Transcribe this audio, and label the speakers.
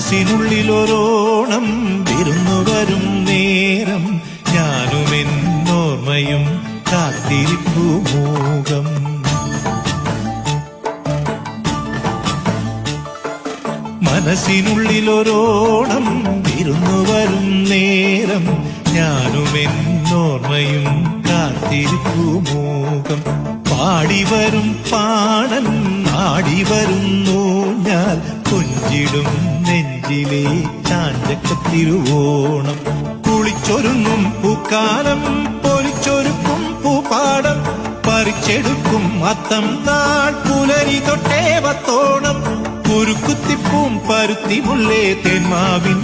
Speaker 1: മനസ്സിനുള്ളിലൊരോണം വിരുന്നു വരും നേരം ഞാനുമെന്നോർമ്മയും കാത്തിരിപ്പു മൂകം. മനസ്സിനുള്ളിലൊരോണം വിരുന്നു വരും നേരം ഞാനുമെന്നോർമ്മയും കാത്തിരിപ്പു മൂകം. പാടിവരും പാടൻ ആടിവരുന്നു ഞാൻ കൊഞ്ചിടും നെഞ്ചിലെ ചാഞ്ചക്കത്തിരുവോണം. കുളിച്ചൊരുങ്ങും പൂക്കാലം പൊലിച്ചൊരുക്കും പൂപ്പാടം പറിച്ചെടുക്കും അത്തം നാൾ പുലരി തൊട്ടേ വത്തോണം. കുരുക്കുത്തിപ്പൂം പരുത്തി മുല്ലേ തേന്മാവിൻ